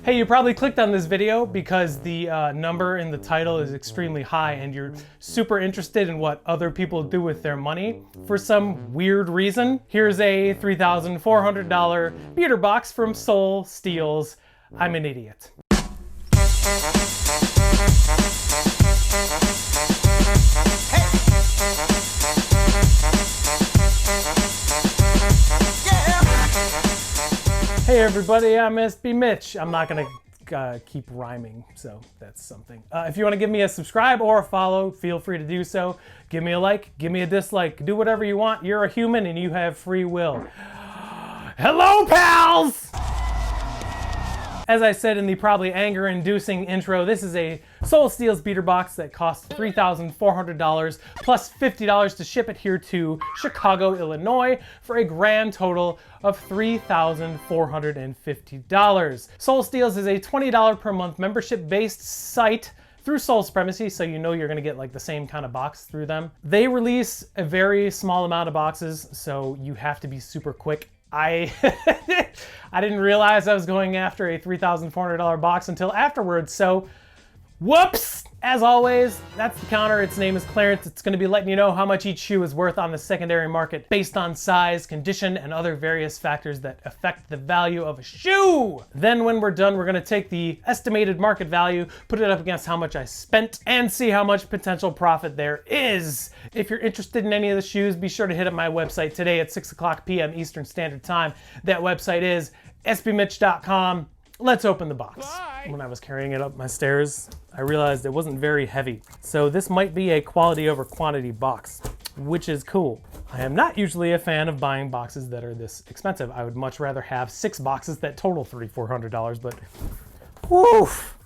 Hey, you probably clicked on this video because the number in the title is extremely high and you're super interested in what other people do with their money for some weird reason. Here's a $3,400 beater box from Soul Steels. I'm an idiot. Hey everybody, I'm SB Mitch. I'm not gonna keep rhyming, so that's something. If you wanna give me a subscribe or a follow, feel free to do so. Give me a like, give me a dislike, do whatever you want. You're a human and you have free will. Hello, pals! As I said in the probably anger-inducing intro, this is a Soul Steels beater box that costs $3,400 plus $50 to ship it here to Chicago, Illinois for a grand total of $3,450. Soul Steels is a $20 per month membership-based site through Soul Supremacy, so you know you're gonna get like the same kind of box through them. They release a very small amount of boxes, so you have to be super quick. I didn't realize I was going after a $3,400 box until afterwards, so whoops! As always, that's the counter. Its name is Clarence. It's gonna be letting you know how much each shoe is worth on the secondary market based on size, condition, and other various factors that affect the value of a shoe. Then when we're done, we're gonna take the estimated market value, put it up against how much I spent, and see how much potential profit there is. If you're interested in any of the shoes, be sure to hit up my website today at 6 o'clock p.m. Eastern Standard Time. That website is sbmitch.com. Let's open the box. Bye. When I was carrying it up my stairs, I realized it wasn't very heavy. So this might be a quality over quantity box, which is cool. I am not usually a fan of buying boxes that are this expensive. I would much rather have 6 boxes that total $3,400, but woof.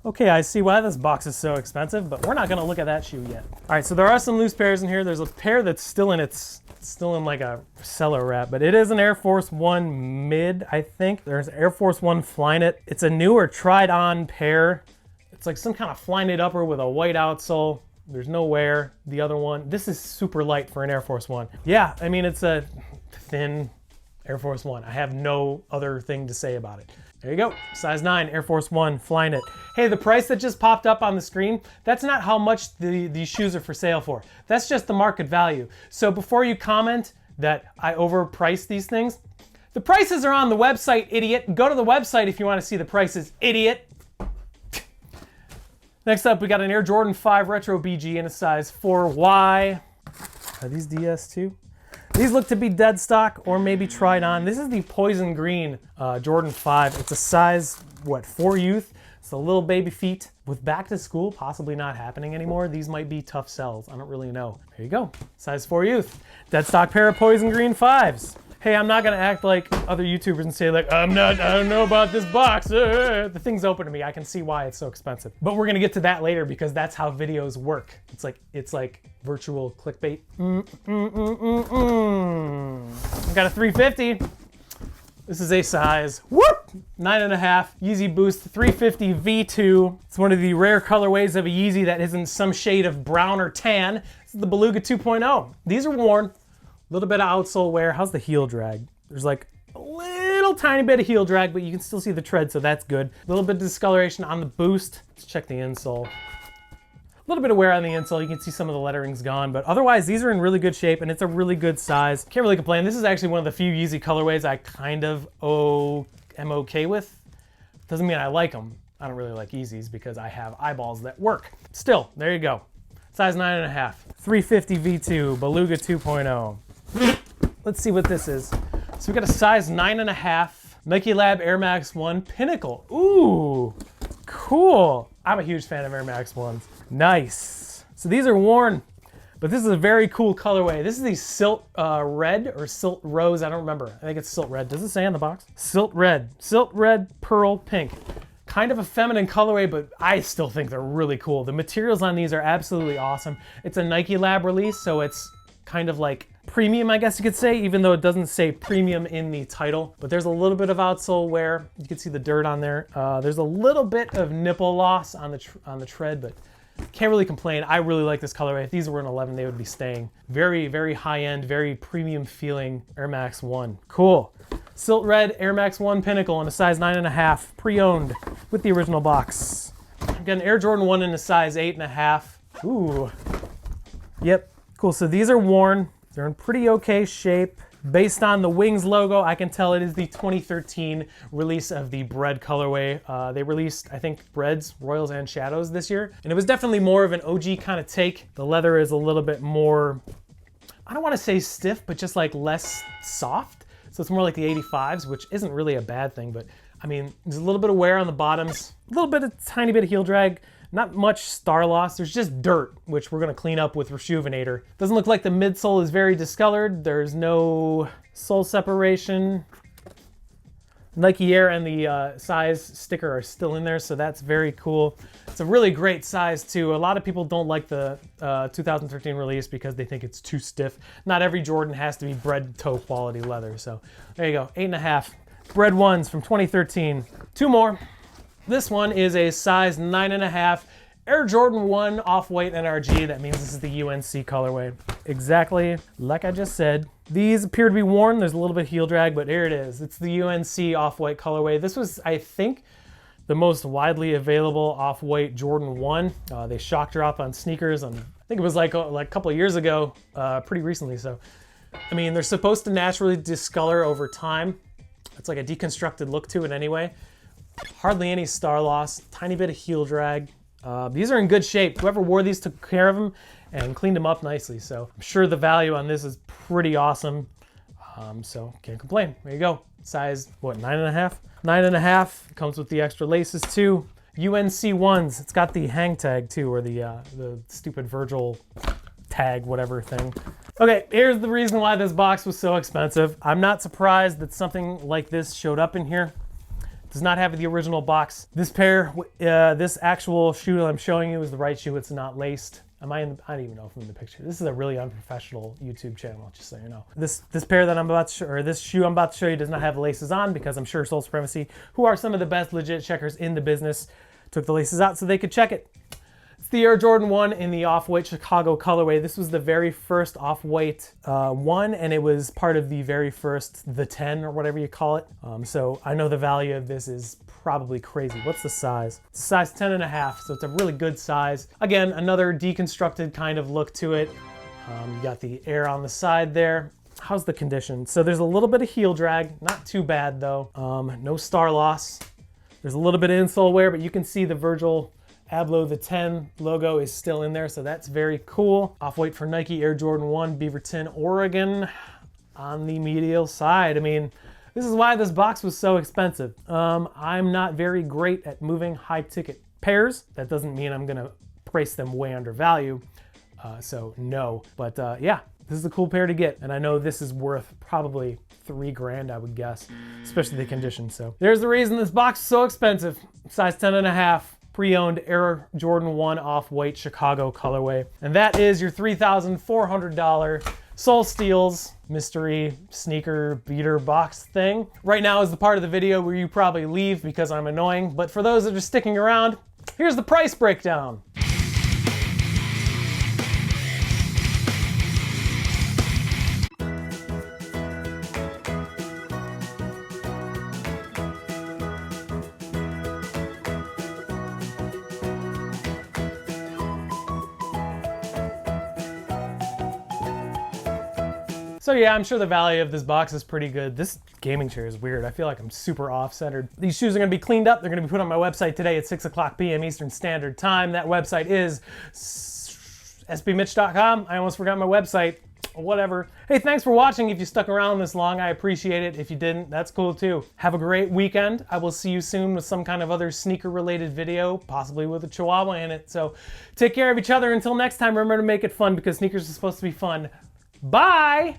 Okay, I see why this box is so expensive, but we're not gonna look at that shoe yet. All right, so there are some loose pairs in here. There's a pair that's still in like a cello wrap, but it is an Air Force One mid, I think. There's Air Force One FLYKNIT. It's a newer tried on pair. It's like some kind of FLYKNIT upper with a white outsole. There's no wear. The other one, this is super light for an Air Force One. Yeah, I mean, it's a thin Air Force One. I have no other thing to say about it. There you go, size 9, Air Force One, FLYKNIT. Hey, the price that just popped up on the screen, that's not how much these shoes are for sale for. That's just the market value. So before you comment that I overpriced these things, the prices are on the website, idiot. Go to the website if you want to see the prices, idiot. Next up, we got an Air Jordan 5 Retro BG in a size 4Y. Are these DS too? These look to be dead stock or maybe tried on. This is the Poison Green Jordan 5. It's a size, what, 4 youth? It's a little baby feet. With back to school possibly not happening anymore, these might be tough sells. I don't really know. There you go, size 4 youth. Dead stock pair of Poison Green 5s. Hey, I'm not gonna act like other YouTubers and say like, I don't know about this box. The thing's open to me. I can see why it's so expensive. But we're gonna get to that later because that's how videos work. It's like virtual clickbait. I've got a 350. This is a size, 9.5, Yeezy Boost 350 V2. It's one of the rare colorways of a Yeezy that isn't some shade of brown or tan. This is the Beluga 2.0. These are worn. A little bit of outsole wear. How's the heel drag? There's like a little tiny bit of heel drag, but you can still see the tread, so that's good. A little bit of discoloration on the Boost. Let's check the insole. A little bit of wear on the insole. You can see some of the lettering's gone, but otherwise these are in really good shape and it's a really good size. Can't really complain. This is actually one of the few Yeezy colorways I kind of am okay with. Doesn't mean I like them. I don't really like Yeezys because I have eyeballs that work. Still, there you go. Size 9.5, 350 V2, Beluga 2.0. Let's see what this is. So we got a size 9.5 NIKELAB Air Max 1 Pinnacle. Ooh, cool. I'm a huge fan of Air Max 1s. Nice. So these are worn, but this is a very cool colorway. This is the Silt Red or Silt Rose. I don't remember. I think it's Silt Red. Does it say on the box? Silt Red, Pearl Pink. Kind of a feminine colorway, but I still think they're really cool. The materials on these are absolutely awesome. It's a NIKELAB release, so it's kind of like premium, I guess you could say, even though it doesn't say premium in the title. But there's a little bit of outsole wear. You can see the dirt on there. There's a little bit of nipple loss on the tread, but can't really complain. I really like this colorway. If these were an 11, they would be staying. Very, very high-end, very premium feeling Air Max 1. Cool. Silt Red Air Max 1 Pinnacle in a size 9.5, pre-owned with the original box. I've got an Air Jordan 1 in a size 8.5. Ooh. Yep, cool. So these are worn. They're in pretty okay shape. Based on the Wings logo, I can tell it is the 2013 release of the Bread colorway. They released, I think, Breads, Royals, and Shadows this year. And it was definitely more of an OG kind of take. The leather is a little bit more, I don't want to say stiff, but just like less soft. So it's more like the 85s, which isn't really a bad thing. But I mean, there's a little bit of wear on the bottoms, a little bit of tiny bit of heel drag. Not much star loss. There's just dirt, which we're gonna clean up with Rejuvenator. Doesn't look like the midsole is very discolored. There's no sole separation. Nike Air and the size sticker are still in there, so that's very cool. It's a really great size too. A lot of people don't like the 2013 release because they think it's too stiff. Not every Jordan has to be Bread toe quality leather, so there you go, 8.5. Bread ones from 2013. Two more. This one is a size 9.5 Air Jordan 1 Off-White NRG. That means this is the UNC colorway. Exactly like I just said. These appear to be worn. There's a little bit of heel drag, but here it is. It's the UNC Off-White colorway. This was, I think, the most widely available Off-White Jordan 1. They shock drop on sneakers, and I think it was like a couple of years ago, pretty recently. So, I mean, they're supposed to naturally discolor over time. It's like a deconstructed look to it anyway. Hardly any star loss, tiny bit of heel drag. These are in good shape. Whoever wore these took care of them and cleaned them up nicely. So I'm sure the value on this is pretty awesome. So can't complain. There you go. Size, what, 9.5? 9.5. Comes with the extra laces too. UNC ones. It's got the hang tag too, or the stupid Virgil tag, whatever thing. Okay, here's the reason why this box was so expensive. I'm not surprised that something like this showed up in here. Does not have the original box. This pair, this actual shoe that I'm showing you is the right shoe. It's not laced. I don't even know if I'm in the picture. This is a really unprofessional YouTube channel, just so you know. This pair that I'm about to show, or this shoe I'm about to show you, does not have laces on because I'm sure Soul Supremacy, who are some of the best legit checkers in the business, took the laces out so they could check it. It's the Air Jordan 1 in the Off-White Chicago colorway. This was the very first Off-White one, and it was part of the very first, the 10 or whatever you call it. So I know the value of this is probably crazy. What's the size? It's a size 10.5, so it's a really good size. Again, another deconstructed kind of look to it. You got the air on the side there. How's the condition? So there's a little bit of heel drag, not too bad though. No star loss. There's a little bit of insole wear, but you can see the Virgil Abloh, the 10 logo is still in there, so that's very cool. Off-White for Nike Air Jordan 1, Beaverton, Oregon on the medial side. I mean, this is why this box was so expensive. I'm not very great at moving high-ticket pairs. That doesn't mean I'm gonna price them way under value, so no. But yeah, this is a cool pair to get, and I know this is worth probably $3 grand, I would guess, especially the condition. So there's the reason this box is so expensive. Size 10.5. Pre-owned Air Jordan 1 Off-White Chicago colorway. And that is your $3,400 Soul Steals mystery sneaker beater box thing. Right now is the part of the video where you probably leave because I'm annoying, but for those that are sticking around, here's the price breakdown. So yeah, I'm sure the value of this box is pretty good. This gaming chair is weird. I feel like I'm super off-centered. These shoes are gonna be cleaned up. They're gonna be put on my website today at 6:00 p.m. Eastern Standard Time. That website is sbmitch.com. I almost forgot my website. Whatever. Hey, thanks for watching. If you stuck around this long, I appreciate it. If you didn't, that's cool too. Have a great weekend. I will see you soon with some kind of other sneaker-related video, possibly with a chihuahua in it. So take care of each other. Until next time, remember to make it fun because sneakers are supposed to be fun. Bye!